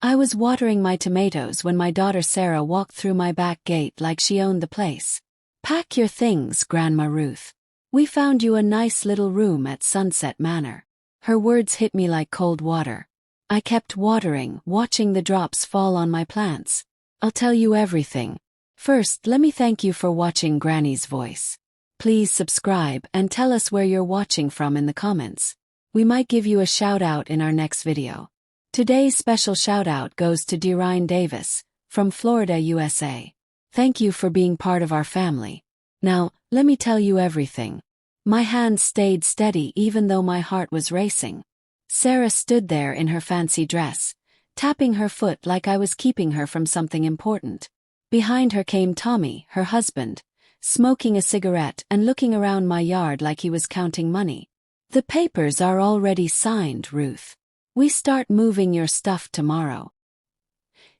I was watering my tomatoes when my daughter Sarah walked through my back gate like she owned the place. "Pack your things, Grandma Ruth. We found you a nice little room at Sunset Manor." Her words hit me like cold water. I kept watering, watching the drops fall on my plants. "I'll tell you everything. First, let me thank you for watching Granny's Voice. Please subscribe and tell us where you're watching from in the comments. We might give you a shout out in our next video." Today's special shout out goes to Derine Davis, from Florida, USA. Thank you for being part of our family. Now, let me tell you everything. My hands stayed steady even though my heart was racing. Sarah stood there in her fancy dress, tapping her foot like I was keeping her from something important. Behind her came Tommy, her husband, smoking a cigarette and looking around my yard like he was counting money. "The papers are already signed, Ruth. We start moving your stuff tomorrow."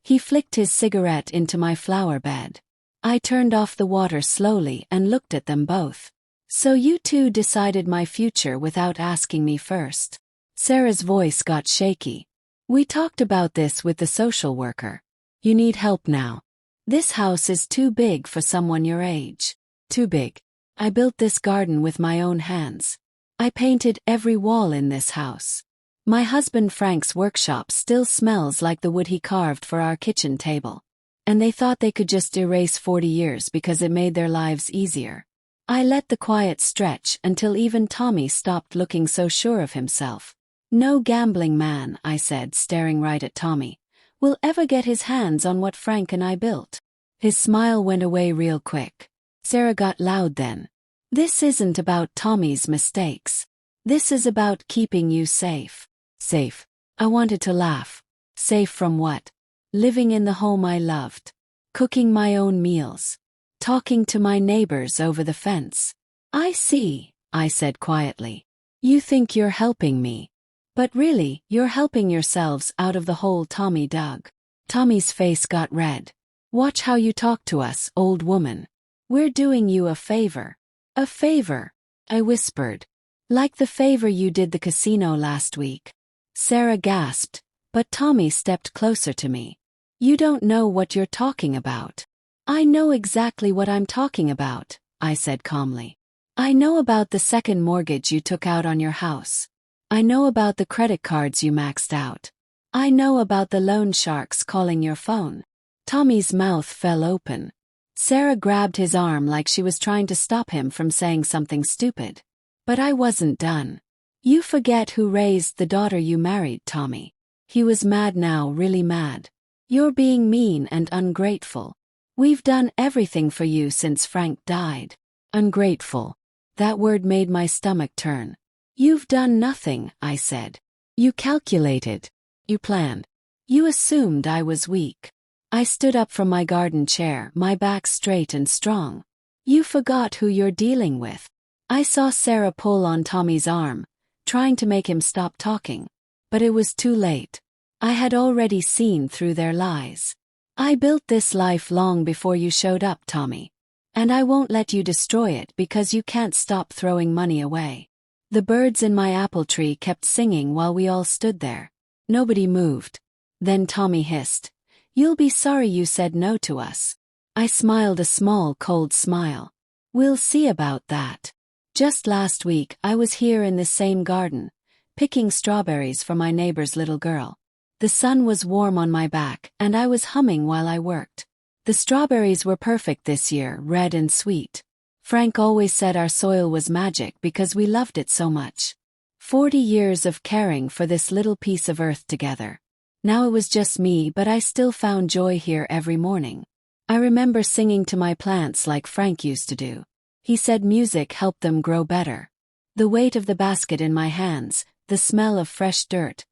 He flicked his cigarette into my flower bed. I turned off the water slowly and looked at them both. "So you two decided my future without asking me first?" Sarah's voice got shaky. "We talked about this with the social worker. You need help now. This house is too big for someone your age. Too big. I built this garden with my own hands. I painted every wall in this house. My husband Frank's workshop still smells like the wood he carved for our kitchen table. And they thought they could just erase 40 years because it made their lives easier." I let the quiet stretch until even Tommy stopped looking so sure of himself. "No gambling man," I said, staring right at Tommy, "will ever get his hands on what Frank and I built." His smile went away real quick. Sarah got loud then. "This isn't about Tommy's mistakes. This is about keeping you safe." Safe. I wanted to laugh. Safe from what? Living in the home I loved. Cooking my own meals. Talking to my neighbors over the fence. "I see," I said quietly. "You think you're helping me. But really, you're helping yourselves out of the hole Tommy dug." Tommy's face got red. "Watch how you talk to us, old woman. We're doing you a favor." "A favor?" I whispered. "Like the favor you did the casino last week." Sarah gasped, but Tommy stepped closer to me. "You don't know what you're talking about." "I know exactly what I'm talking about," I said calmly. "I know about the second mortgage you took out on your house. I know about the credit cards you maxed out. I know about the loan sharks calling your phone." Tommy's mouth fell open. Sarah grabbed his arm like she was trying to stop him from saying something stupid. But I wasn't done. "You forget who raised the daughter you married, Tommy." He was mad now, really mad. "You're being mean and ungrateful. We've done everything for you since Frank died." Ungrateful. That word made my stomach turn. "You've done nothing," I said. "You calculated. You planned. You assumed I was weak." I stood up from my garden chair, my back straight and strong. "You forgot who you're dealing with." I saw Sarah pull on Tommy's arm, trying to make him stop talking. But it was too late. I had already seen through their lies. "I built this life long before you showed up, Tommy. And I won't let you destroy it because you can't stop throwing money away." The birds in my apple tree kept singing while we all stood there. Nobody moved. Then Tommy hissed, "You'll be sorry you said no to us." I smiled a small, cold smile. "We'll see about that." Just last week I was here in this same garden, picking strawberries for my neighbor's little girl. The sun was warm on my back and I was humming while I worked. The strawberries were perfect this year, red and sweet. Frank always said our soil was magic because we loved it so much. 40 years of caring for this little piece of earth together. Now it was just me, but I still found joy here every morning. I remember singing to my plants like Frank used to do. He said music helped them grow better. The weight of the basket in my hands, the smell of fresh dirt.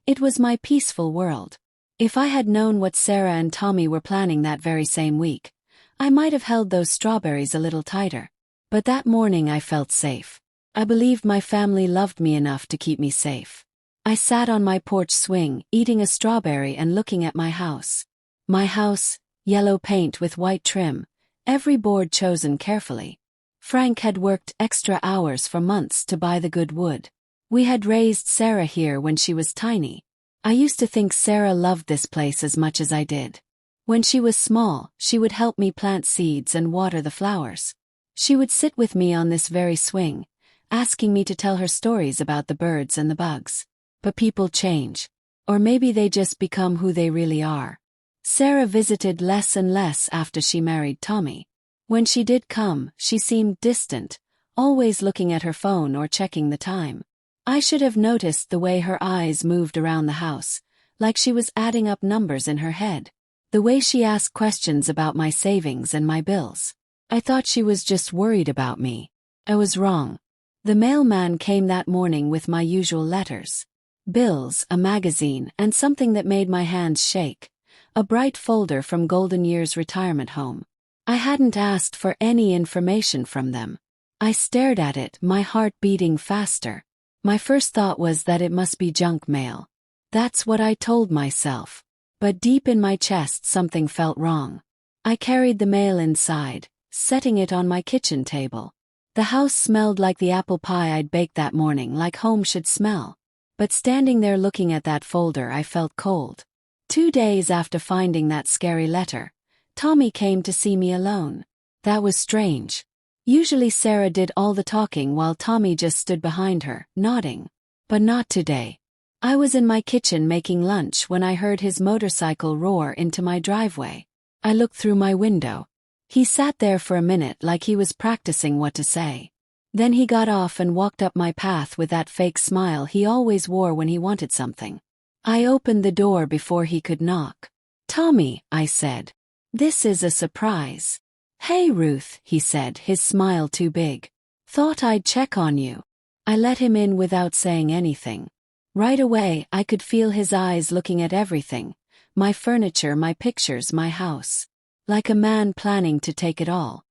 It was my peaceful world. If I had known what Sarah and Tommy were planning that very same week, I might have held those strawberries a little tighter. But that morning I felt safe. I believed my family loved me enough to keep me safe. I sat on my porch swing, eating a strawberry and looking at my house. My house, yellow paint with white trim, every board chosen carefully. Frank had worked extra hours for months to buy the good wood. We had raised Sarah here when she was tiny. I used to think Sarah loved this place as much as I did. When she was small, she would help me plant seeds and water the flowers. She would sit with me on this very swing, asking me to tell her stories about the birds and the bugs. But people change. Or maybe they just become who they really are. Sarah visited less and less after she married Tommy. When she did come, she seemed distant, always looking at her phone or checking the time. I should have noticed the way her eyes moved around the house, like she was adding up numbers in her head. The way she asked questions about my savings and my bills. I thought she was just worried about me. I was wrong. The mailman came that morning with my usual letters. Bills, a magazine, and something that made my hands shake. A bright folder from Golden Years retirement home. I hadn't asked for any information from them. I stared at it, my heart beating faster. My first thought was that it must be junk mail. That's what I told myself. But deep in my chest something felt wrong. I carried the mail inside, setting it on my kitchen table. The house smelled like the apple pie I'd baked that morning, like home should smell. But standing there looking at that folder, I felt cold. 2 days after finding that scary letter, Tommy came to see me alone. That was strange. Usually Sarah did all the talking while Tommy just stood behind her, nodding. But not today. I was in my kitchen making lunch when I heard his motorcycle roar into my driveway. I looked through my window. He sat there for a minute like he was practicing what to say. Then he got off and walked up my path with that fake smile he always wore when he wanted something. I opened the door before he could knock. "Tommy," I said. "This is a surprise." "Hey Ruth," he said, his smile too big. "Thought I'd check on you." I let him in without saying anything. Right away, I could feel his eyes looking at everything. My furniture, my pictures, my house. Like a man planning to take it all.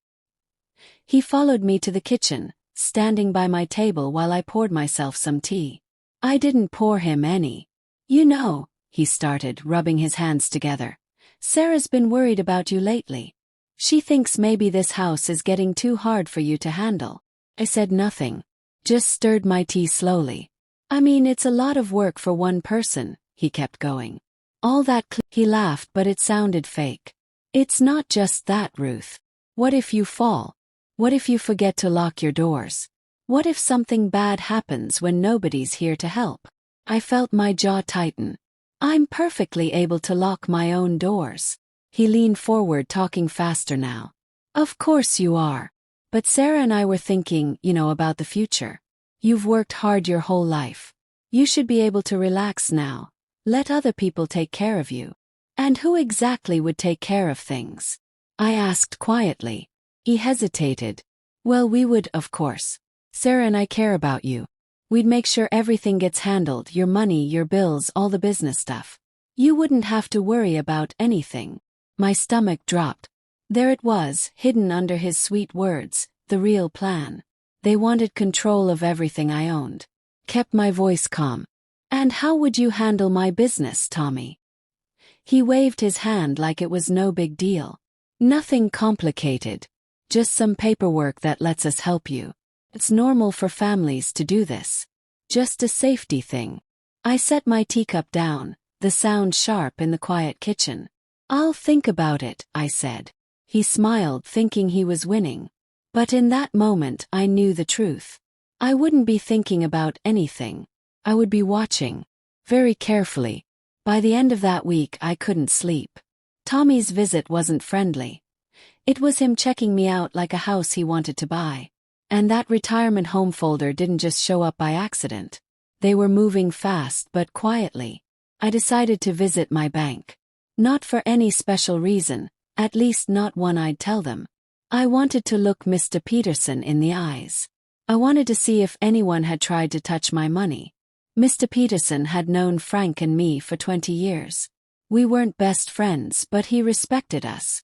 He followed me to the kitchen, standing by my table while I poured myself some tea. I didn't pour him any. "You know," he started, rubbing his hands together. "Sarah's been worried about you lately. She thinks maybe this house is getting too hard for you to handle." I said nothing. Just stirred my tea slowly. "I mean, it's a lot of work for one person," he kept going. "All that He laughed, but it sounded fake. "It's not just that, Ruth. What if you fall? What if you forget to lock your doors? What if something bad happens when nobody's here to help?" I felt my jaw tighten. "I'm perfectly able to lock my own doors." He leaned forward, talking faster now. "Of course you are. But Sarah and I were thinking, about the future. You've worked hard your whole life. You should be able to relax now. Let other people take care of you." "And who exactly would take care of things?" I asked quietly. He hesitated. "Well, we would, of course. Sarah and I care about you. We'd make sure everything gets handled, your money, your bills, all the business stuff. You wouldn't have to worry about anything." My stomach dropped. There it was, hidden under his sweet words, the real plan. They wanted control of everything I owned. Kept my voice calm. "And how would you handle my business, Tommy?" He waved his hand like it was no big deal. "Nothing complicated. Just some paperwork that lets us help you. It's normal for families to do this. Just a safety thing." I set my teacup down, the sound sharp in the quiet kitchen. "I'll think about it," I said. He smiled, thinking he was winning. But in that moment I knew the truth. I wouldn't be thinking about anything. I would be watching. Very carefully. By the end of that week I couldn't sleep. Tommy's visit wasn't friendly. It was him checking me out like a house he wanted to buy. And that retirement home folder didn't just show up by accident. They were moving fast but quietly. I decided to visit my bank. Not for any special reason, at least not one I'd tell them. I wanted to look Mr. Peterson in the eyes. I wanted to see if anyone had tried to touch my money. Mr. Peterson had known Frank and me for 20 years. We weren't best friends, but he respected us.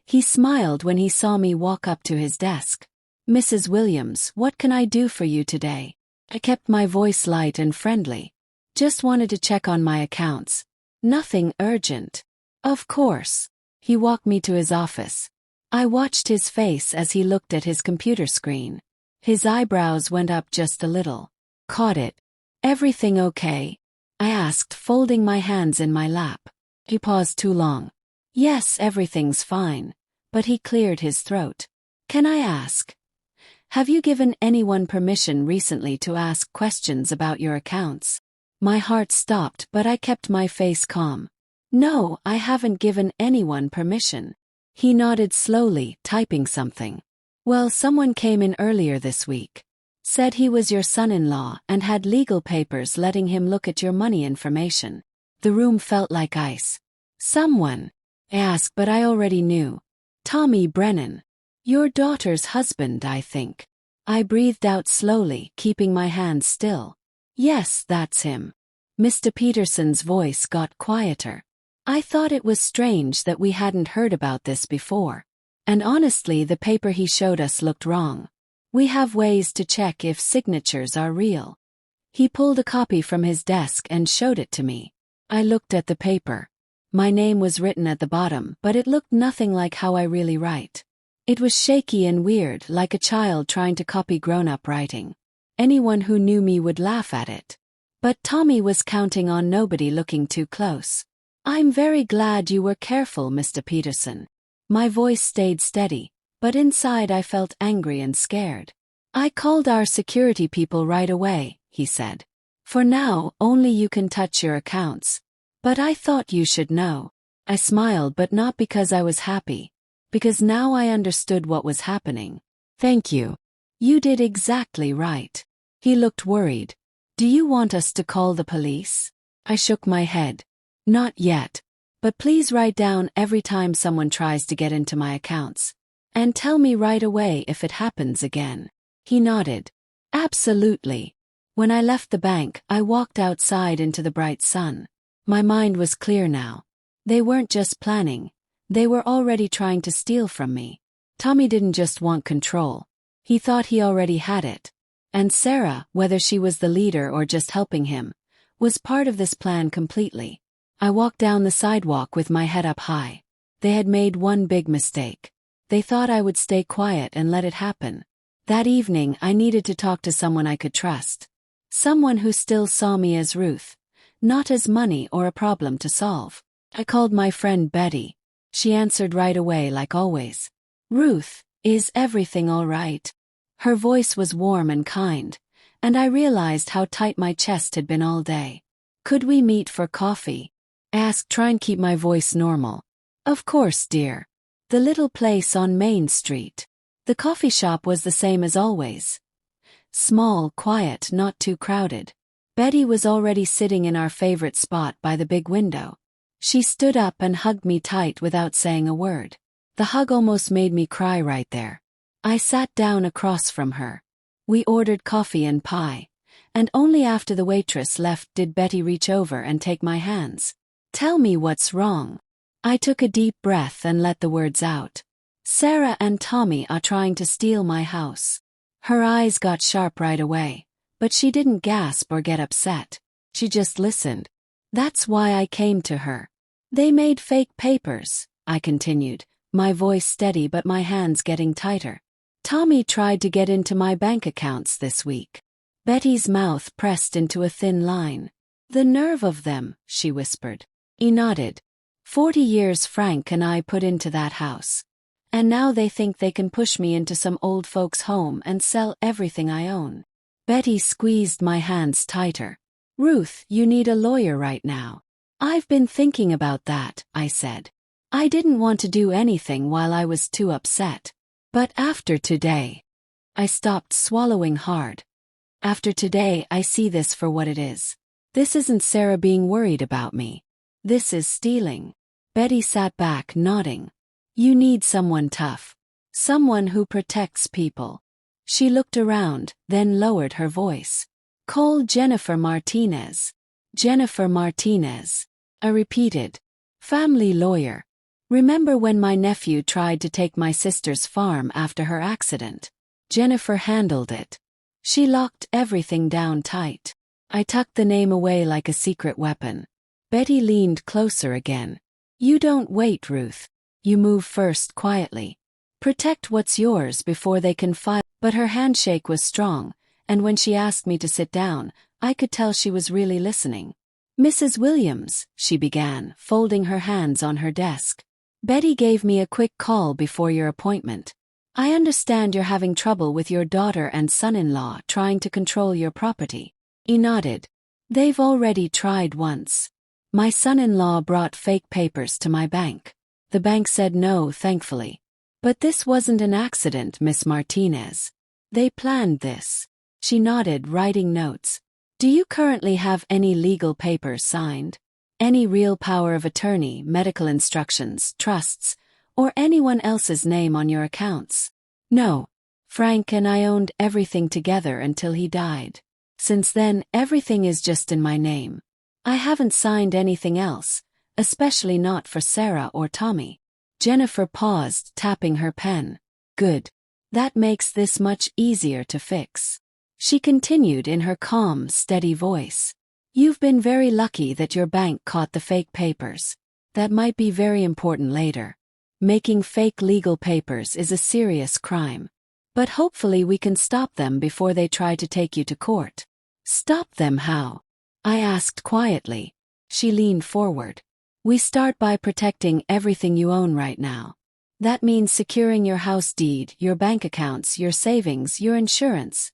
He smiled when he saw me walk up to his desk. "Mrs. Williams, what can I do for you today?" I kept my voice light and friendly. "Just wanted to check on my accounts. Nothing urgent." "Of course." He walked me to his office. I watched his face as he looked at his computer screen. His eyebrows went up just a little. "Caught it. Everything okay?" I asked, folding my hands in my lap. He paused too long. Yes, everything's fine. But he cleared his throat. Can I ask? Have you given anyone permission recently to ask questions about your accounts? My heart stopped, but I kept my face calm. No, I haven't given anyone permission. He nodded slowly, typing something. Well, someone came in earlier this week. Said he was your son-in-law and had legal papers letting him look at your money information. The room felt like ice. Someone? I asked, but I already knew. Tommy Brennan. Your daughter's husband, I think. I breathed out slowly, keeping my hands still. Yes, that's him. Mr. Peterson's voice got quieter. I thought it was strange that we hadn't heard about this before. And honestly, the paper he showed us looked wrong. We have ways to check if signatures are real. He pulled a copy from his desk and showed it to me. I looked at the paper. My name was written at the bottom, but it looked nothing like how I really write. It was shaky and weird, like a child trying to copy grown-up writing. Anyone who knew me would laugh at it. But Tommy was counting on nobody looking too close. I'm very glad you were careful, Mr. Peterson. My voice stayed steady, but inside I felt angry and scared. I called our security people right away, he said. For now, only you can touch your accounts. But I thought you should know. I smiled, but not because I was happy. Because now I understood what was happening. Thank you. You did exactly right. He looked worried. Do you want us to call the police? I shook my head. Not yet. But please write down every time someone tries to get into my accounts. And tell me right away if it happens again. He nodded. Absolutely. When I left the bank, I walked outside into the bright sun. My mind was clear now. They weren't just planning. They were already trying to steal from me. Tommy didn't just want control. He thought he already had it. And Sarah, whether she was the leader or just helping him, was part of this plan completely. I walked down the sidewalk with my head up high. They had made one big mistake. They thought I would stay quiet and let it happen. That evening, I needed to talk to someone I could trust. Someone who still saw me as Ruth, not as money or a problem to solve. I called my friend Betty. She answered right away, like always. Ruth, is everything all right? Her voice was warm and kind, and I realized how tight my chest had been all day. Could we meet for coffee? I asked, trying to keep my voice normal. Of course, dear. The little place on Main Street. The coffee shop was the same as always. Small, quiet, not too crowded. Betty was already sitting in our favorite spot by the big window. She stood up and hugged me tight without saying a word. The hug almost made me cry right there. I sat down across from her. We ordered coffee and pie, and only after the waitress left did Betty reach over and take my hands. Tell me what's wrong. I took a deep breath and let the words out. Sarah and Tommy are trying to steal my house. Her eyes got sharp right away, but she didn't gasp or get upset. She just listened. That's why I came to her. They made fake papers, I continued, my voice steady but my hands getting tighter. Tommy tried to get into my bank accounts this week. Betty's mouth pressed into a thin line. The nerve of them, she whispered. He nodded. 40 years Frank and I put into that house. And now they think they can push me into some old folks' home and sell everything I own. Betty squeezed my hands tighter. Ruth, you need a lawyer right now. I've been thinking about that, I said. I didn't want to do anything while I was too upset. But after today, I stopped swallowing hard. After today, I see this for what it is. This isn't Sarah being worried about me. This is stealing. Betty sat back, nodding. You need someone tough. Someone who protects people. She looked around, then lowered her voice. Call Jennifer Martinez. Jennifer Martinez. I repeated. Family lawyer. Remember when my nephew tried to take my sister's farm after her accident? Jennifer handled it. She locked everything down tight. I tucked the name away like a secret weapon. Betty leaned closer again. You don't wait, Ruth. You move first quietly. Protect what's yours before they can file. But her handshake was strong, and when she asked me to sit down, I could tell she was really listening. Mrs. Williams, she began, folding her hands on her desk. Betty gave me a quick call before your appointment. I understand you're having trouble with your daughter and son-in-law trying to control your property. He nodded. They've already tried once. My son-in-law brought fake papers to my bank. The bank said no, thankfully. But this wasn't an accident, Miss Martinez. They planned this. She nodded, writing notes. Do you currently have any legal papers signed? Any real power of attorney, medical instructions, trusts, or anyone else's name on your accounts? No. Frank and I owned everything together until he died. Since then, everything is just in my name. I haven't signed anything else, especially not for Sarah or Tommy. Jennifer paused, tapping her pen. Good. That makes this much easier to fix. She continued in her calm, steady voice. You've been very lucky that your bank caught the fake papers. That might be very important later. Making fake legal papers is a serious crime. But hopefully we can stop them before they try to take you to court. Stop them how? I asked quietly. She leaned forward. We start by protecting everything you own right now. That means securing your house deed, your bank accounts, your savings, your insurance.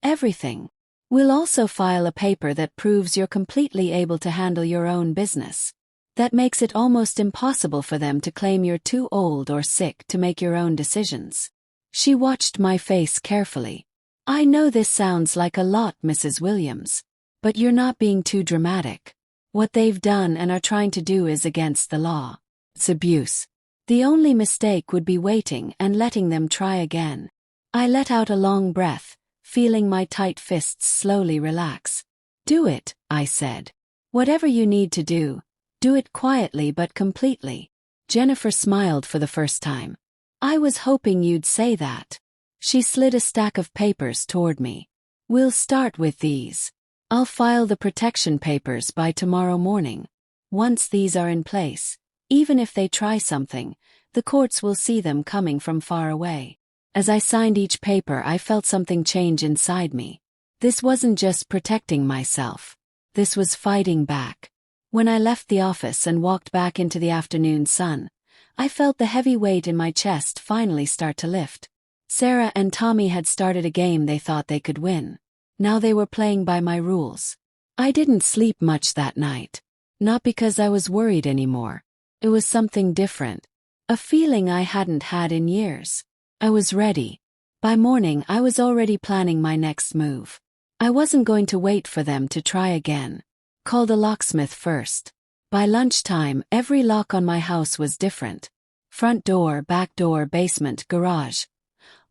Everything. We'll also file a paper that proves you're completely able to handle your own business. That makes it almost impossible for them to claim you're too old or sick to make your own decisions. She watched my face carefully. I know this sounds like a lot, Mrs. Williams, but you're not being too dramatic. What they've done and are trying to do is against the law. It's abuse. The only mistake would be waiting and letting them try again. I let out a long breath, feeling my tight fists slowly relax. Do it, I said. Whatever you need to do it quietly but completely. Jennifer smiled for the first time. I was hoping you'd say that. She slid a stack of papers toward me. We'll start with these. I'll file the protection papers by tomorrow morning. Once these are in place, even if they try something, the courts will see them coming from far away. As I signed each paper, I felt something change inside me. This wasn't just protecting myself. This was fighting back. When I left the office and walked back into the afternoon sun, I felt the heavy weight in my chest finally start to lift. Sarah and Tommy had started a game they thought they could win. Now they were playing by my rules. I didn't sleep much that night. Not because I was worried anymore. It was something different. A feeling I hadn't had in years. I was ready. By morning, I was already planning my next move. I wasn't going to wait for them to try again. Called a locksmith first. By lunchtime, every lock on my house was different. Front door, back door, basement, garage.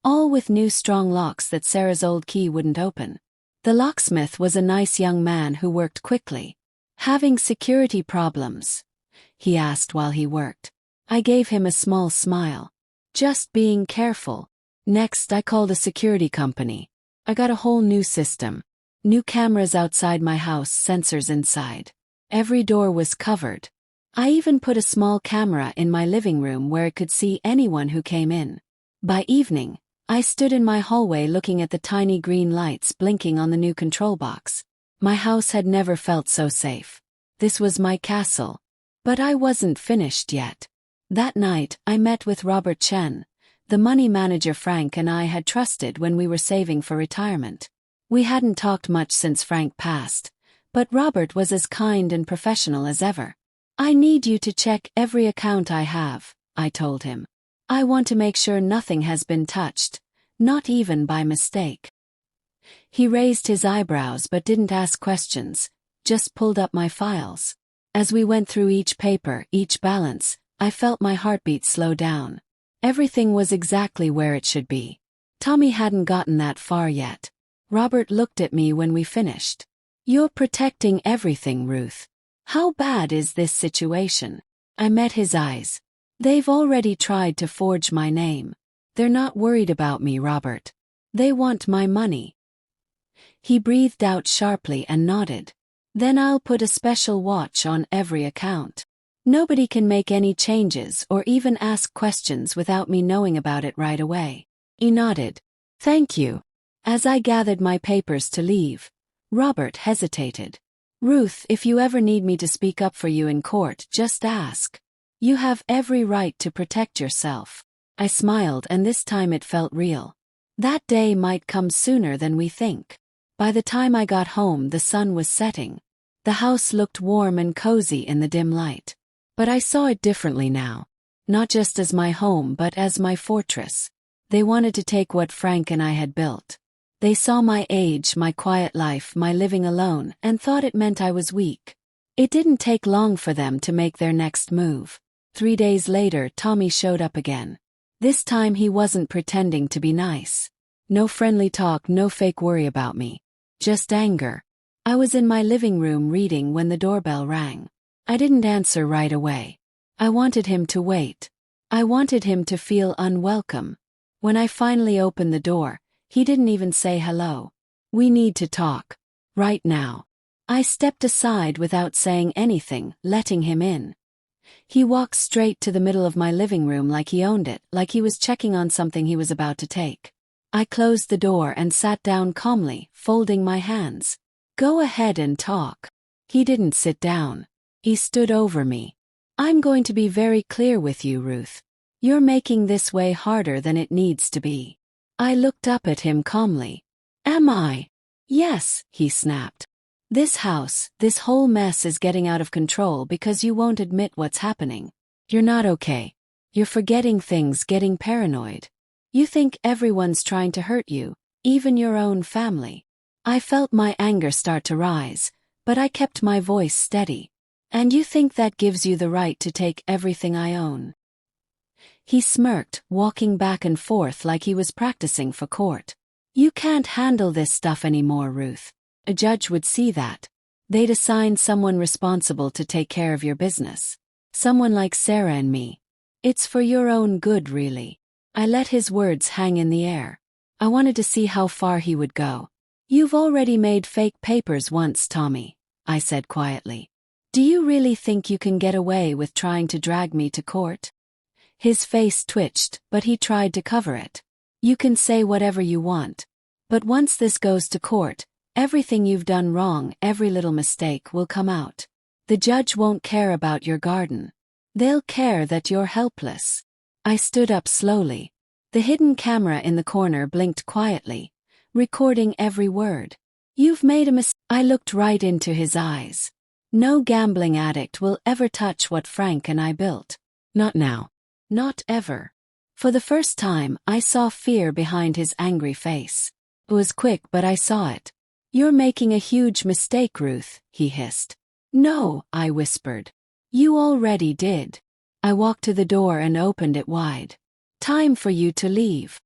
All with new strong locks that Sarah's old key wouldn't open. The locksmith was a nice young man who worked quickly. Having security problems? He asked while he worked. I gave him a small smile. Just being careful. Next, I called a security company. I got a whole new system. New cameras outside my house, sensors inside. Every door was covered. I even put a small camera in my living room where it could see anyone who came in. By evening, I stood in my hallway looking at the tiny green lights blinking on the new control box. My house had never felt so safe. This was my castle. But I wasn't finished yet. That night, I met with Robert Chen, the money manager Frank and I had trusted when we were saving for retirement. We hadn't talked much since Frank passed, but Robert was as kind and professional as ever. I need you to check every account I have, I told him. I want to make sure nothing has been touched, not even by mistake. He raised his eyebrows but didn't ask questions, just pulled up my files. As we went through each paper, each balance, I felt my heartbeat slow down. Everything was exactly where it should be. Tommy hadn't gotten that far yet. Robert looked at me when we finished. You're protecting everything, Ruth. How bad is this situation? I met his eyes. They've already tried to forge my name. They're not worried about me, Robert. They want my money. He breathed out sharply and nodded. Then I'll put a special watch on every account. Nobody can make any changes or even ask questions without me knowing about it right away. He nodded. Thank you. As I gathered my papers to leave, Robert hesitated. Ruth, if you ever need me to speak up for you in court, just ask. You have every right to protect yourself. I smiled, and this time it felt real. That day might come sooner than we think. By the time I got home, the sun was setting. The house looked warm and cozy in the dim light. But I saw it differently now. Not just as my home, but as my fortress. They wanted to take what Frank and I had built. They saw my age, my quiet life, my living alone, and thought it meant I was weak. It didn't take long for them to make their next move. 3 days later, Tommy showed up again. This time he wasn't pretending to be nice. No friendly talk, no fake worry about me. Just anger. I was in my living room reading when the doorbell rang. I didn't answer right away. I wanted him to wait. I wanted him to feel unwelcome. When I finally opened the door, he didn't even say hello. We need to talk. Right now. I stepped aside without saying anything, letting him in. He walked straight to the middle of my living room like he owned it, like he was checking on something he was about to take. I closed the door and sat down calmly, folding my hands. Go ahead and talk. He didn't sit down. He stood over me. I'm going to be very clear with you, Ruth. You're making this way harder than it needs to be. I looked up at him calmly. Am I? Yes, he snapped. This house, this whole mess is getting out of control because you won't admit what's happening. You're not okay. You're forgetting things, getting paranoid. You think everyone's trying to hurt you, even your own family. I felt my anger start to rise, but I kept my voice steady. And you think that gives you the right to take everything I own? He smirked, walking back and forth like he was practicing for court. You can't handle this stuff anymore, Ruth. A judge would see that. They'd assign someone responsible to take care of your business. Someone like Sarah and me. It's for your own good, really. I let his words hang in the air. I wanted to see how far he would go. You've already made fake papers once, Tommy, I said quietly. Do you really think you can get away with trying to drag me to court? His face twitched, but he tried to cover it. You can say whatever you want. But once this goes to court, everything you've done wrong, every little mistake will come out. The judge won't care about your garden. They'll care that you're helpless. I stood up slowly. The hidden camera in the corner blinked quietly, recording every word. You've made a mistake. I looked right into his eyes. No gambling addict will ever touch what Frank and I built. Not now. Not ever. For the first time, I saw fear behind his angry face. It was quick, but I saw it. You're making a huge mistake, Ruth, he hissed. No, I whispered. You already did. I walked to the door and opened it wide. Time for you to leave.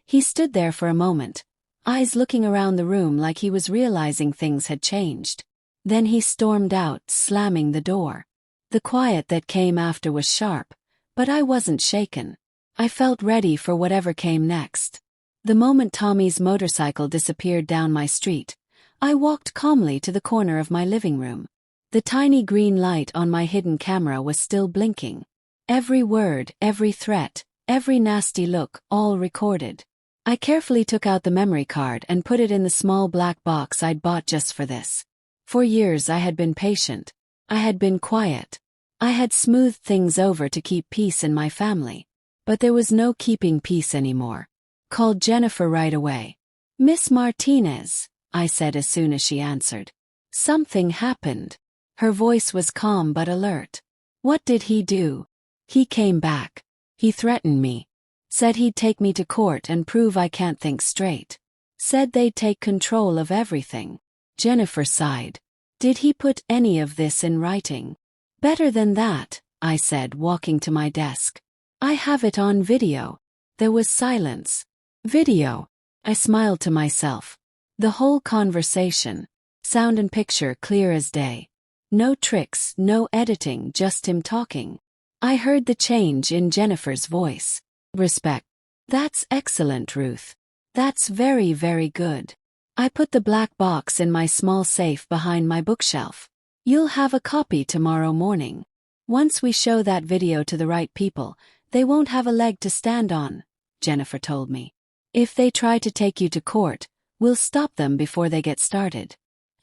He stood there for a moment, eyes looking around the room like he was realizing things had changed. Then he stormed out, slamming the door. The quiet that came after was sharp, but I wasn't shaken. I felt ready for whatever came next. The moment Tommy's motorcycle disappeared down my street, I walked calmly to the corner of my living room. The tiny green light on my hidden camera was still blinking. Every word, every threat, every nasty look, all recorded. I carefully took out the memory card and put it in the small black box I'd bought just for this. For years I had been patient. I had been quiet. I had smoothed things over to keep peace in my family. But there was no keeping peace anymore. Called Jennifer right away. Miss Martinez, I said as soon as she answered. Something happened. Her voice was calm but alert. What did he do? He came back. He threatened me. Said he'd take me to court and prove I can't think straight. Said they'd take control of everything. Jennifer sighed. Did he put any of this in writing? Better than that, I said, walking to my desk. I have it on video. There was silence. Video. I smiled to myself. The whole conversation. Sound and picture clear as day. No tricks, no editing, just him talking. I heard the change in Jennifer's voice. Respect. That's excellent, Ruth. That's very, very good. I put the black box in my small safe behind my bookshelf. You'll have a copy tomorrow morning. Once we show that video to the right people, they won't have a leg to stand on, Jennifer told me. If they try to take you to court, we'll stop them before they get started.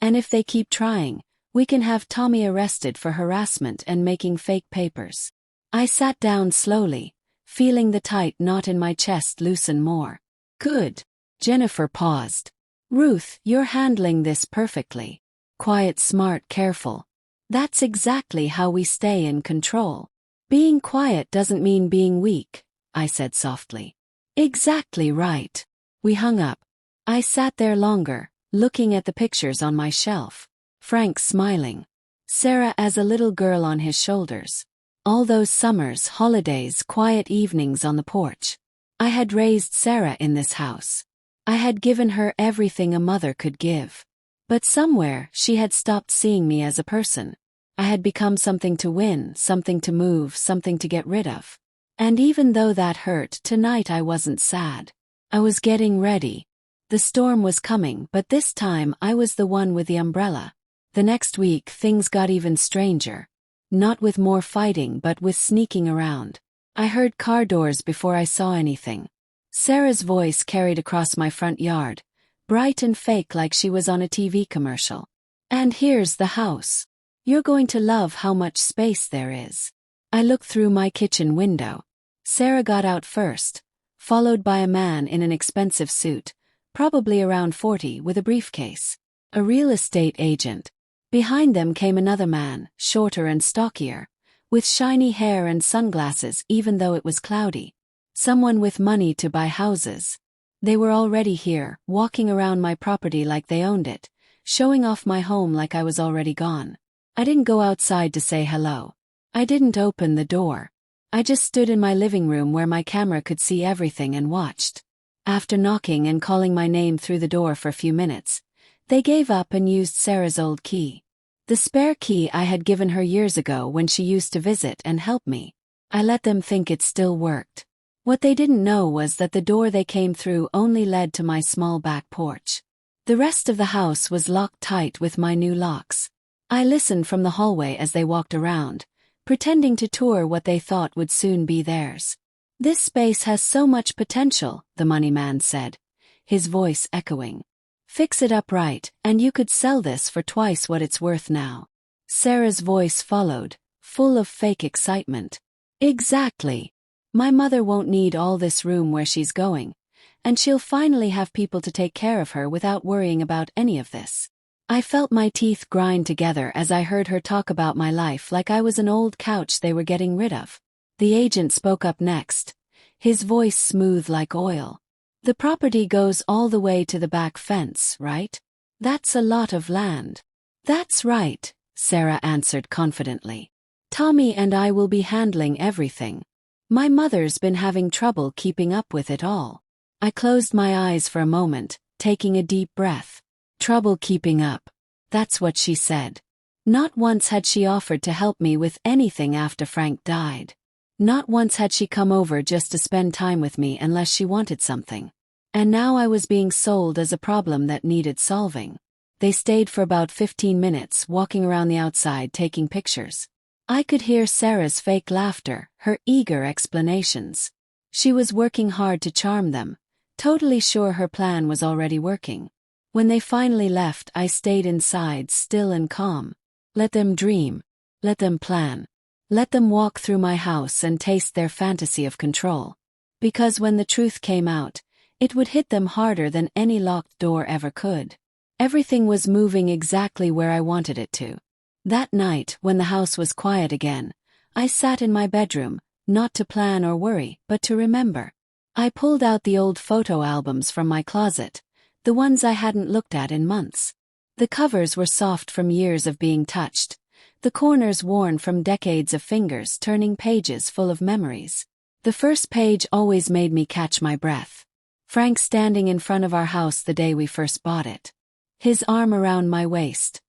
And if they keep trying, we can have Tommy arrested for harassment and making fake papers. I sat down slowly, feeling the tight knot in my chest loosen more. Good. Jennifer paused. Ruth, you're handling this perfectly. Quiet, smart, careful. That's exactly how we stay in control. Being quiet doesn't mean being weak, I said softly. Exactly right. We hung up. I sat there longer, looking at the pictures on my shelf. Frank smiling. Sarah as a little girl on his shoulders. All those summers, holidays, quiet evenings on the porch. I had raised Sarah in this house. I had given her everything a mother could give. But somewhere, she had stopped seeing me as a person. I had become something to win, something to move, something to get rid of. And even though that hurt, tonight I wasn't sad. I was getting ready. The storm was coming, but this time I was the one with the umbrella. The next week, things got even stranger. Not with more fighting, but with sneaking around. I heard car doors before I saw anything. Sarah's voice carried across my front yard, bright and fake like she was on a TV commercial. And here's the house. You're going to love how much space there is. I looked through my kitchen window. Sarah got out first, followed by a man in an expensive suit, probably around 40, with a briefcase. A real estate agent. Behind them came another man, shorter and stockier, with shiny hair and sunglasses even though it was cloudy. Someone with money to buy houses. They were already here, walking around my property like they owned it, showing off my home like I was already gone. I didn't go outside to say hello. I didn't open the door. I just stood in my living room where my camera could see everything and watched. After knocking and calling my name through the door for a few minutes, they gave up and used Sarah's old key. The spare key I had given her years ago when she used to visit and help me. I let them think it still worked. What they didn't know was that the door they came through only led to my small back porch. The rest of the house was locked tight with my new locks. I listened from the hallway as they walked around, pretending to tour what they thought would soon be theirs. This space has so much potential, the money man said, his voice echoing. Fix it up right, and you could sell this for twice what it's worth now. Sarah's voice followed, full of fake excitement. Exactly. My mother won't need all this room where she's going, and she'll finally have people to take care of her without worrying about any of this. I felt my teeth grind together as I heard her talk about my life like I was an old couch they were getting rid of. The agent spoke up next, his voice smooth like oil. The property goes all the way to the back fence, right? That's a lot of land. That's right, Sarah answered confidently. Tommy and I will be handling everything. My mother's been having trouble keeping up with it all. I closed my eyes for a moment, taking a deep breath. Trouble keeping up. That's what she said. Not once had she offered to help me with anything after Frank died. Not once had she come over just to spend time with me unless she wanted something. And now I was being sold as a problem that needed solving. They stayed for about 15 minutes, walking around the outside taking pictures. I could hear Sarah's fake laughter, her eager explanations. She was working hard to charm them, totally sure her plan was already working. When they finally left, I stayed inside, still and calm. Let them dream. Let them plan. Let them walk through my house and taste their fantasy of control. Because when the truth came out, it would hit them harder than any locked door ever could. Everything was moving exactly where I wanted it to. That night, when the house was quiet again, I sat in my bedroom, not to plan or worry, but to remember. I pulled out the old photo albums from my closet, the ones I hadn't looked at in months. The covers were soft from years of being touched, the corners worn from decades of fingers turning pages full of memories. The first page always made me catch my breath. Frank standing in front of our house the day we first bought it. His arm around my waist.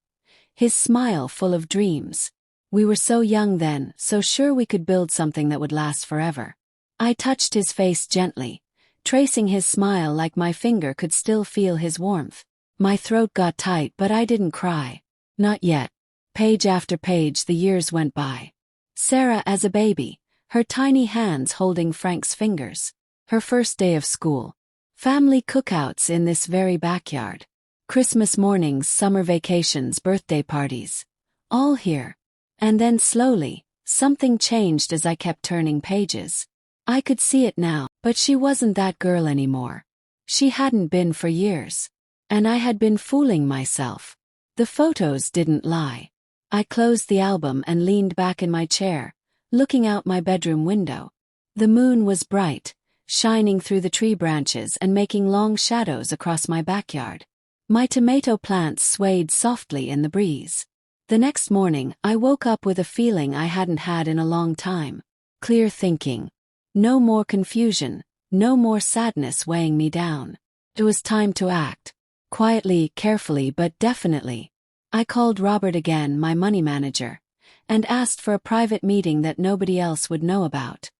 His smile full of dreams. We were so young then, so sure we could build something that would last forever. I touched his face gently, tracing his smile like my finger could still feel his warmth. My throat got tight, but I didn't cry. Not yet. Page after page the years went by. Sarah as a baby, her tiny hands holding Frank's fingers. Her first day of school. Family cookouts in this very backyard. Christmas mornings, summer vacations, birthday parties. All here. And then slowly, something changed as I kept turning pages. I could see it now, but she wasn't that girl anymore. She hadn't been for years. And I had been fooling myself. The photos didn't lie. I closed the album and leaned back in my chair, looking out my bedroom window. The moon was bright, shining through the tree branches and making long shadows across my backyard. My tomato plants swayed softly in the breeze. The next morning, I woke up with a feeling I hadn't had in a long time. Clear thinking. No more confusion, no more sadness weighing me down. It was time to act. Quietly, carefully, but definitely. I called Robert again, my money manager, and asked for a private meeting that nobody else would know about.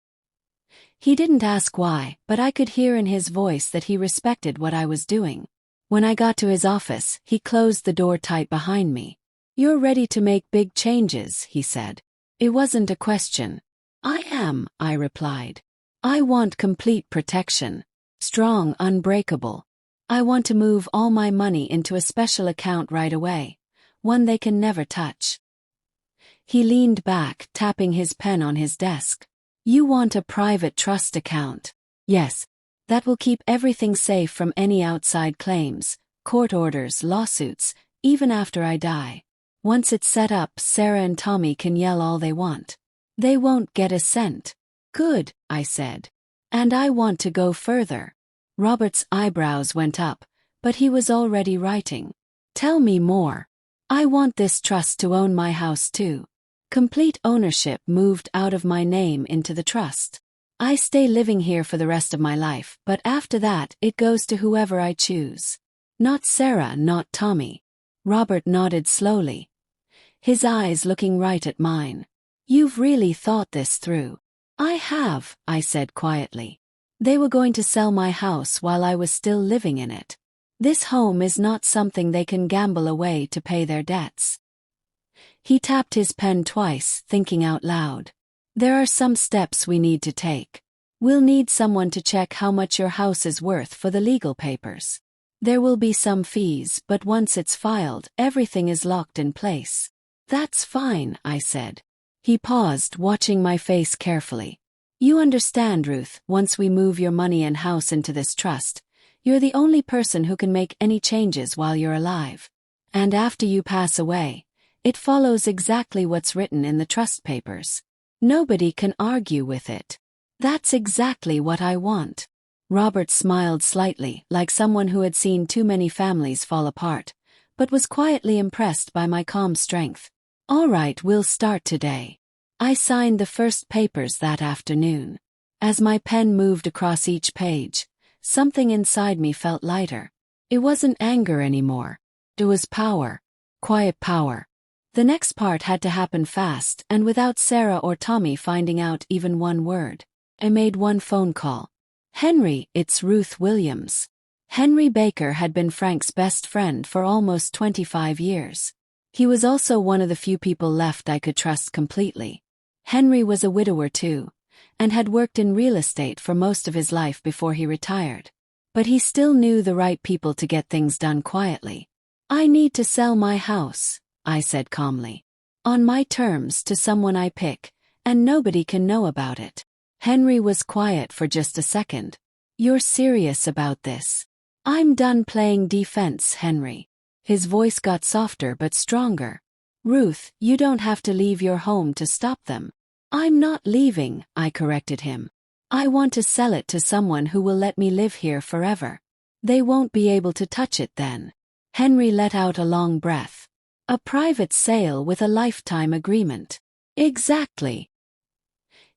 He didn't ask why, but I could hear in his voice that he respected what I was doing. When I got to his office, he closed the door tight behind me. "You're ready to make big changes," he said. It wasn't a question. "I am," I replied. "I want complete protection. Strong, unbreakable. I want to move all my money into a special account right away, one they can never touch." He leaned back, tapping his pen on his desk. "You want a private trust account?" "Yes. That will keep everything safe from any outside claims, court orders, lawsuits, even after I die. Once it's set up, Sarah and Tommy can yell all they want. They won't get a cent." "Good," I said. "And I want to go further." Robert's eyebrows went up, but he was already writing. "Tell me more." "I want this trust to own my house too. Complete ownership moved out of my name into the trust. I stay living here for the rest of my life, but after that, it goes to whoever I choose. Not Sarah, not Tommy." Robert nodded slowly, his eyes looking right at mine. "You've really thought this through." "I have," I said quietly. "They were going to sell my house while I was still living in it. This home is not something they can gamble away to pay their debts." He tapped his pen twice, thinking out loud. "There are some steps we need to take. We'll need someone to check how much your house is worth for the legal papers. There will be some fees, but once it's filed, everything is locked in place." "That's fine," I said. He paused, watching my face carefully. "You understand, Ruth, once we move your money and house into this trust, you're the only person who can make any changes while you're alive. And after you pass away, it follows exactly what's written in the trust papers. Nobody can argue with it." "That's exactly what I want." Robert smiled slightly, like someone who had seen too many families fall apart, but was quietly impressed by my calm strength. "All right, we'll start today." I signed the first papers that afternoon. As my pen moved across each page, something inside me felt lighter. It wasn't anger anymore. It was power. Quiet power. The next part had to happen fast, and without Sarah or Tommy finding out even one word. I made one phone call. "Henry, it's Ruth Williams." Henry Baker had been Frank's best friend for almost 25 years. He was also one of the few people left I could trust completely. Henry was a widower too, and had worked in real estate for most of his life before he retired. But he still knew the right people to get things done quietly. "I need to sell my house," I said calmly. "On my terms to someone I pick, and nobody can know about it." Henry was quiet for just a second. "You're serious about this?" "I'm done playing defense, Henry." His voice got softer but stronger. "Ruth, you don't have to leave your home to stop them." "I'm not leaving," I corrected him. "I want to sell it to someone who will let me live here forever." "They won't be able to touch it then." Henry let out a long breath. "A private sale with a lifetime agreement." "Exactly."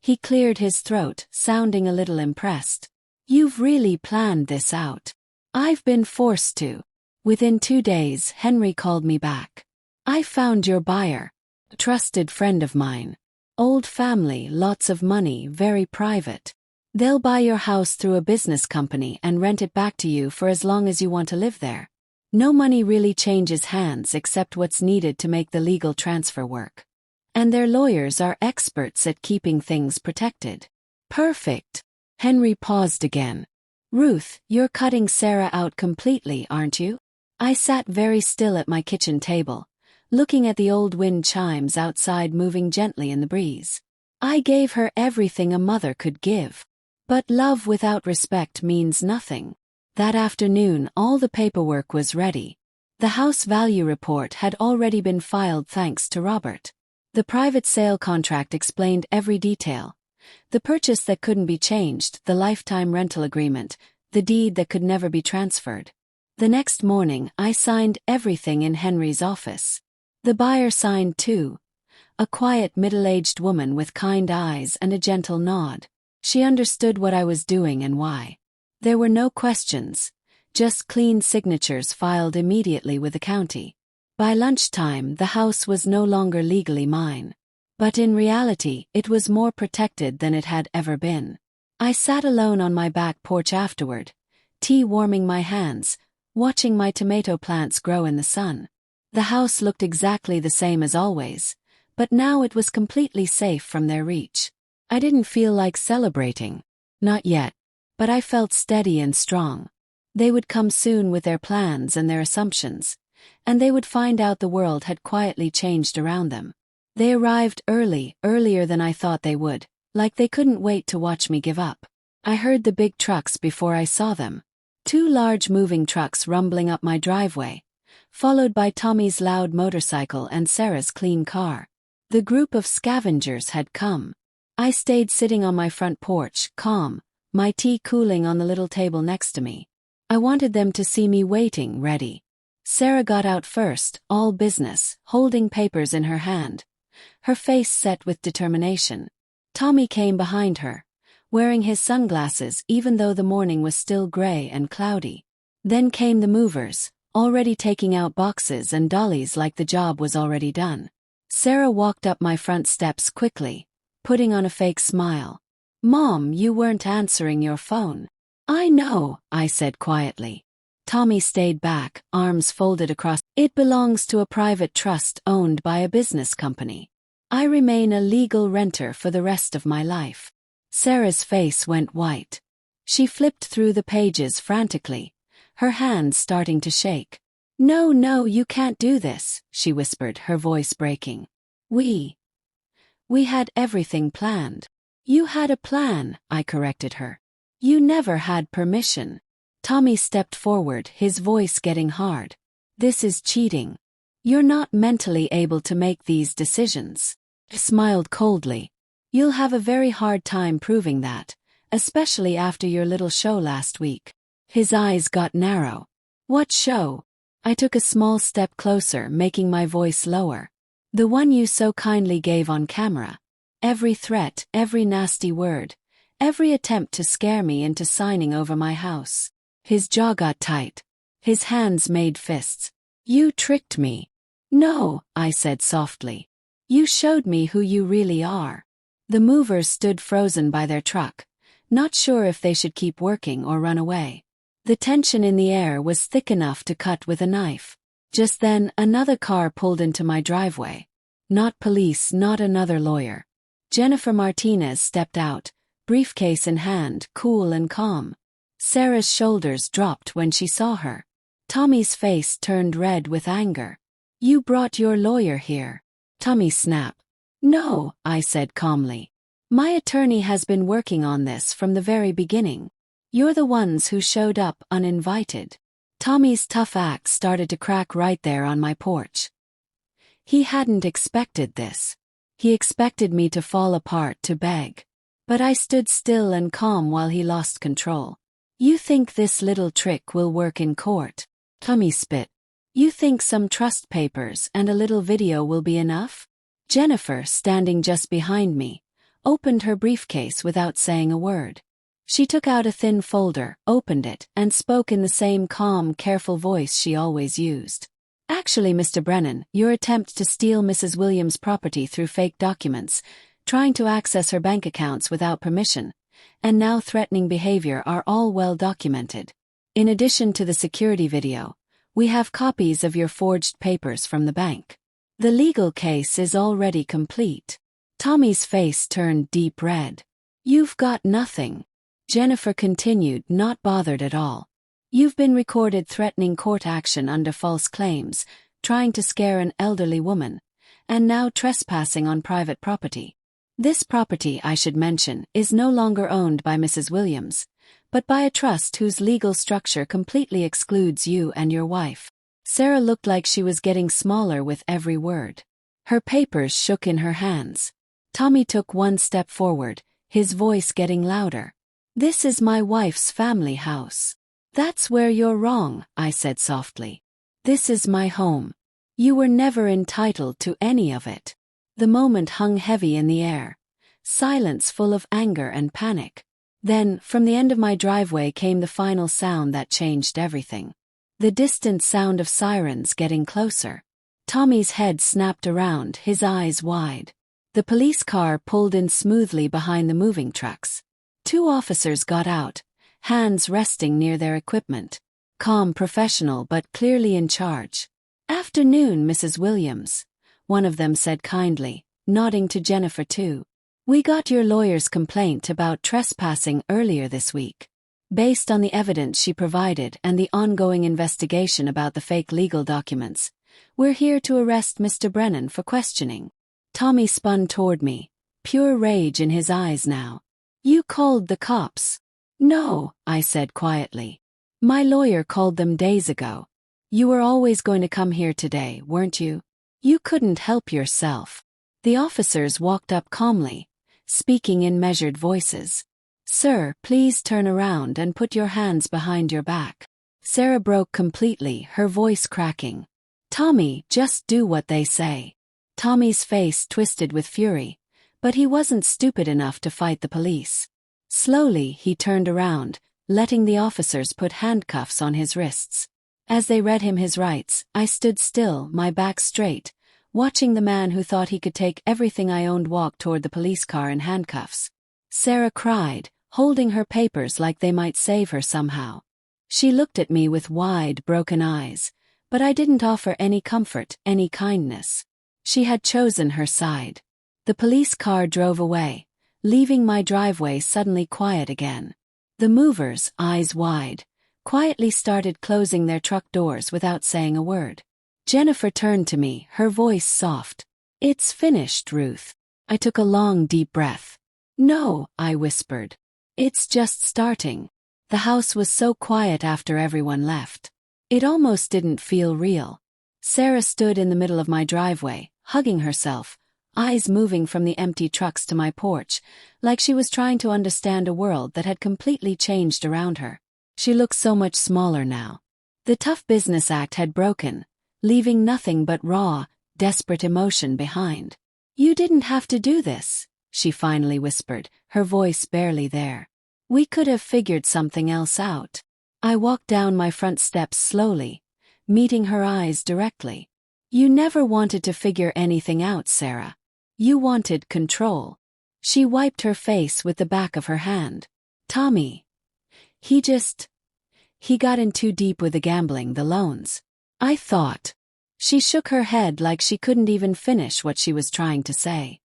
He cleared his throat, sounding a little impressed. "You've really planned this out." "I've been forced to." Within 2 days, Henry called me back. "I found your buyer. A trusted friend of mine. Old family, lots of money, very private. They'll buy your house through a business company and rent it back to you for as long as you want to live there. No money really changes hands except what's needed to make the legal transfer work. And their lawyers are experts at keeping things protected." "Perfect." Henry paused again. "Ruth, you're cutting Sarah out completely, aren't you?" I sat very still at my kitchen table, looking at the old wind chimes outside moving gently in the breeze. I gave her everything a mother could give. But love without respect means nothing. That afternoon all the paperwork was ready. The house value report had already been filed thanks to Robert. The private sale contract explained every detail. The purchase that couldn't be changed, the lifetime rental agreement, the deed that could never be transferred. The next morning I signed everything in Henry's office. The buyer signed too. A quiet middle-aged woman with kind eyes and a gentle nod. She understood what I was doing and why. There were no questions, just clean signatures filed immediately with the county. By lunchtime the house was no longer legally mine. But in reality it was more protected than it had ever been. I sat alone on my back porch afterward, tea warming my hands, watching my tomato plants grow in the sun. The house looked exactly the same as always, but now it was completely safe from their reach. I didn't feel like celebrating. Not yet. But I felt steady and strong. They would come soon with their plans and their assumptions, and they would find out the world had quietly changed around them. They arrived early, earlier than I thought they would, like they couldn't wait to watch me give up. I heard the big trucks before I saw them. 2 large moving trucks rumbling up my driveway, followed by Tommy's loud motorcycle and Sarah's clean car. The group of scavengers had come. I stayed sitting on my front porch, calm, my tea cooling on the little table next to me. I wanted them to see me waiting, ready. Sarah got out first, all business, holding papers in her hand, her face set with determination. Tommy came behind her, wearing his sunglasses even though the morning was still gray and cloudy. Then came the movers, already taking out boxes and dollies like the job was already done. Sarah walked up my front steps quickly, putting on a fake smile. "Mom, you weren't answering your phone." "I know," I said quietly. Tommy stayed back, arms folded across. "It belongs to a private trust owned by a business company. I remain a legal renter for the rest of my life." Sarah's face went white. She flipped through the pages frantically, her hands starting to shake. No, you can't do this," she whispered, her voice breaking. We had everything planned." "You had a plan," I corrected her. "You never had permission." Tommy stepped forward, his voice getting hard. "This is cheating. You're not mentally able to make these decisions." I smiled coldly. "You'll have a very hard time proving that, especially after your little show last week." His eyes got narrow. "What show?" I took a small step closer, making my voice lower. "The one you so kindly gave on camera. Every threat, every nasty word, every attempt to scare me into signing over my house." His jaw got tight. His hands made fists. "You tricked me." "No," I said softly. "You showed me who you really are." The movers stood frozen by their truck, not sure if they should keep working or run away. The tension in the air was thick enough to cut with a knife. Just then, another car pulled into my driveway. Not police, not another lawyer. Jennifer Martinez stepped out, briefcase in hand, cool and calm. Sarah's shoulders dropped when she saw her. Tommy's face turned red with anger. "You brought your lawyer here." Tommy snapped. "No," I said calmly. "My attorney has been working on this from the very beginning. You're the ones who showed up uninvited." Tommy's tough act started to crack right there on my porch. He hadn't expected this. He expected me to fall apart, to beg. But I stood still and calm while he lost control. "You think this little trick will work in court?" Tommy spit. "You think some trust papers and a little video will be enough?" Jennifer, standing just behind me, opened her briefcase without saying a word. She took out a thin folder, opened it, and spoke in the same calm, careful voice she always used. "Actually, Mr. Brennan, your attempt to steal Mrs. Williams' property through fake documents, trying to access her bank accounts without permission, and now threatening behavior are all well documented. In addition to the security video, we have copies of your forged papers from the bank. The legal case is already complete." Tommy's face turned deep red. "You've got nothing," Jennifer continued, not bothered at all. You've been recorded threatening court action under false claims, trying to scare an elderly woman, and now trespassing on private property. This property, I should mention, is no longer owned by Mrs. Williams, but by a trust whose legal structure completely excludes you and your wife. Sarah looked like she was getting smaller with every word. Her papers shook in her hands. Tommy took one step forward, his voice getting louder. This is my wife's family house. That's where you're wrong, I said softly. This is my home. You were never entitled to any of it. The moment hung heavy in the air. Silence full of anger and panic. Then, from the end of my driveway came the final sound that changed everything. The distant sound of sirens getting closer. Tommy's head snapped around, his eyes wide. The police car pulled in smoothly behind the moving trucks. 2 officers got out, hands resting near their equipment. Calm, professional, but clearly in charge. "Afternoon, Mrs. Williams," one of them said kindly, nodding to Jennifer too. "We got your lawyer's complaint about trespassing earlier this week. Based on the evidence she provided and the ongoing investigation about the fake legal documents, we're here to arrest Mr. Brennan for questioning." Tommy spun toward me, pure rage in his eyes now. "You called the cops?" "No," I said quietly. "My lawyer called them days ago. You were always going to come here today, weren't you? You couldn't help yourself." The officers walked up calmly, speaking in measured voices. "Sir, please turn around and put your hands behind your back." Sarah broke completely, her voice cracking. "Tommy, just do what they say." Tommy's face twisted with fury, but he wasn't stupid enough to fight the police. Slowly, he turned around, letting the officers put handcuffs on his wrists. As they read him his rights, I stood still, my back straight, watching the man who thought he could take everything I owned walk toward the police car in handcuffs. Sarah cried, holding her papers like they might save her somehow. She looked at me with wide, broken eyes, but I didn't offer any comfort, any kindness. She had chosen her side. The police car drove away, leaving my driveway suddenly quiet again. The movers, eyes wide, quietly started closing their truck doors without saying a word. Jennifer turned to me, her voice soft. "It's finished, Ruth." I took a long, deep breath. "No," I whispered. "It's just starting." The house was so quiet after everyone left. It almost didn't feel real. Sarah stood in the middle of my driveway, hugging herself, eyes moving from the empty trucks to my porch, like she was trying to understand a world that had completely changed around her. She looked so much smaller now. The tough business act had broken, leaving nothing but raw, desperate emotion behind. "You didn't have to do this," she finally whispered, her voice barely there. "We could have figured something else out." I walked down my front steps slowly, meeting her eyes directly. "You never wanted to figure anything out, Sarah. You wanted control." She wiped her face with the back of her hand. "Tommy. He got in too deep with the gambling, the loans. I thought." She shook her head like she couldn't even finish what she was trying to say.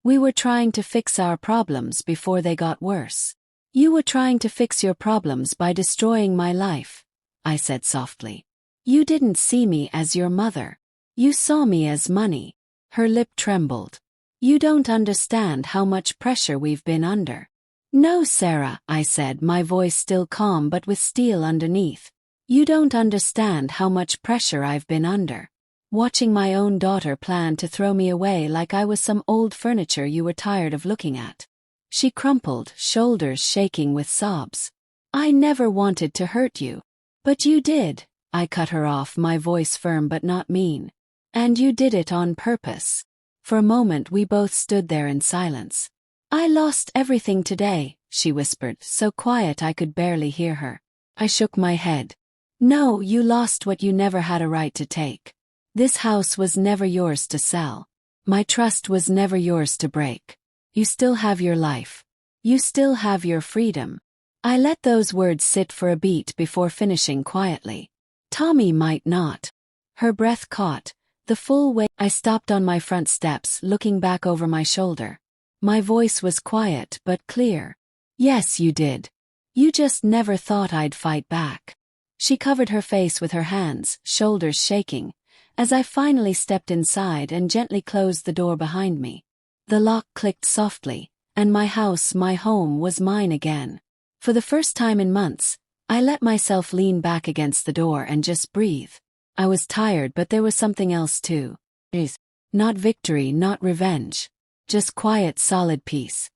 "We were trying to fix our problems before they got worse." "You were trying to fix your problems by destroying my life," I said softly. "You didn't see me as your mother. You saw me as money." Her lip trembled. "You don't understand how much pressure we've been under." "No, Sarah," I said, my voice still calm but with steel underneath. "You don't understand how much pressure I've been under. Watching my own daughter plan to throw me away like I was some old furniture you were tired of looking at." She crumpled, shoulders shaking with sobs. "I never wanted to hurt you." "But you did," I cut her off, my voice firm but not mean. "And you did it on purpose." For a moment we both stood there in silence. "I lost everything today," she whispered, so quiet I could barely hear her. I shook my head. "No, you lost what you never had a right to take. This house was never yours to sell. My trust was never yours to break. You still have your life. You still have your freedom." I let those words sit for a beat before finishing quietly. "Tommy might not." Her breath caught, the full weight. I stopped on my front steps, looking back over my shoulder. My voice was quiet but clear. "Yes, you did. You just never thought I'd fight back." She covered her face with her hands, shoulders shaking, as I finally stepped inside and gently closed the door behind me. The lock clicked softly, and my house, my home, was mine again. For the first time in months, I let myself lean back against the door and just breathe. I was tired, but there was something else too. Not victory, not revenge. Just quiet, solid peace.